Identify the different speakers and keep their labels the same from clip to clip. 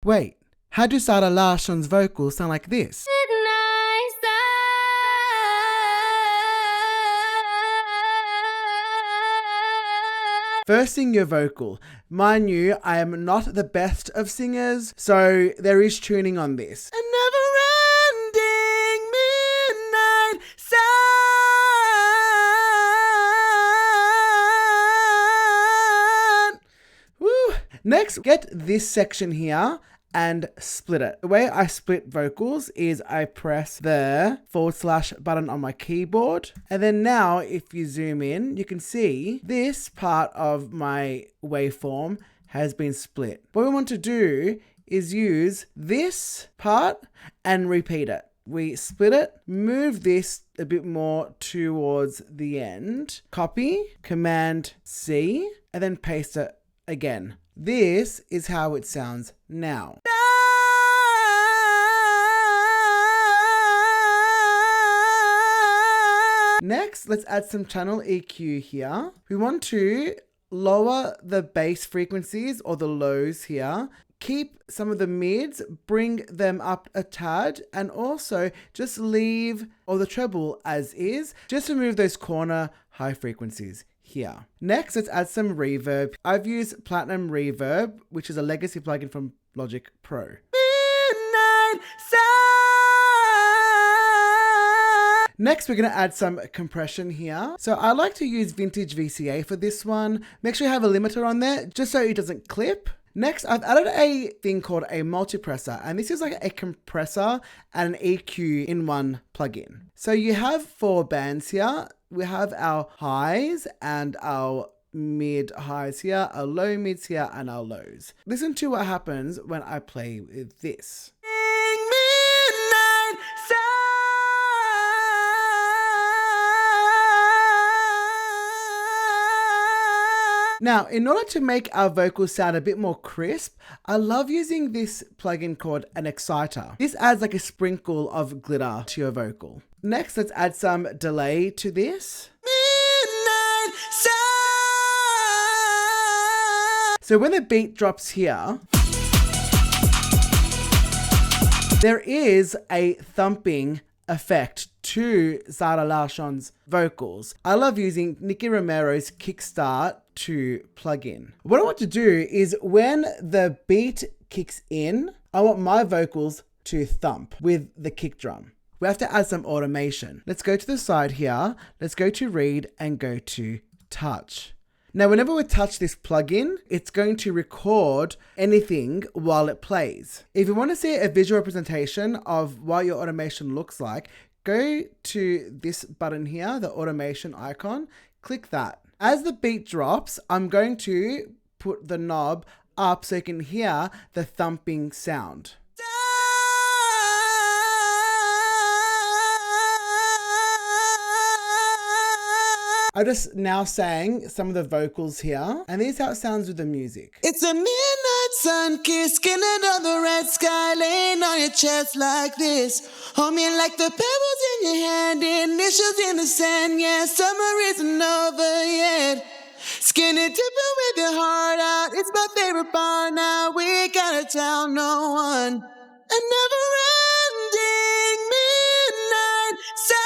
Speaker 1: Wait, how do Zara Larsson's vocals sound like this? First, sing your vocal. Mind you, I am not the best of singers, so there is tuning on this. A never-ending midnight sun. Woo! Next, get this section here and split it. The way I split vocals is I press the / button on my keyboard. And then now if you zoom in, you can see this part of my waveform has been split. What we want to do is use this part and repeat it. We split it, move this a bit more towards the end, copy, Command C, and then paste it again. This is how it sounds now. Next, let's add some channel EQ here. We want to lower the bass frequencies or the lows here. Keep some of the mids, bring them up a tad, and also just leave all the treble as is. Just remove those corner high frequencies here. Next, let's add some reverb. I've used Platinum Reverb, which is a legacy plugin from Logic Pro. Midnight sun. Next, we're going to add some compression here. So I like to use vintage VCA for this one. Make sure you have a limiter on there just so it doesn't clip. Next, I've added a thing called a multipressor, and this is like a compressor and an EQ in one plugin. So you have 4 bands here. We have our highs and our mid highs here, our low mids here, and our lows. Listen to what happens when I play with this. Now, in order to make our vocals sound a bit more crisp, I love using this plugin called an exciter. This adds like a sprinkle of glitter to your vocal. Next, let's add some delay to this. Midnight sun. So when the beat drops here, there is a thumping effect to Zara Larsson's vocals. I love using Nicky Romero's Kickstart to plug in. What I want to do is when the beat kicks in, I want my vocals to thump with the kick drum. We have to add some automation. Let's go to the side here. Let's go to read and go to touch. Now, whenever we touch this plugin, it's going to record anything while it plays. If you want to see a visual representation of what your automation looks like, go to this button here, the automation icon, click that. As the beat drops, I'm going to put the knob up so you can hear the thumping sound. I just now sang some of the vocals here, and this is how it sounds with the music. It's a midnight sun kiss, skin under the red sky, laying on your chest like this. Hold me like the pebbles in your hand, initials in the sand, yeah, summer isn't over yet. Skinny dipping with your heart out, it's my favorite part now, we gotta tell no one. A never-ending midnight sun.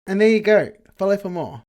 Speaker 1: And there you go. Follow for more.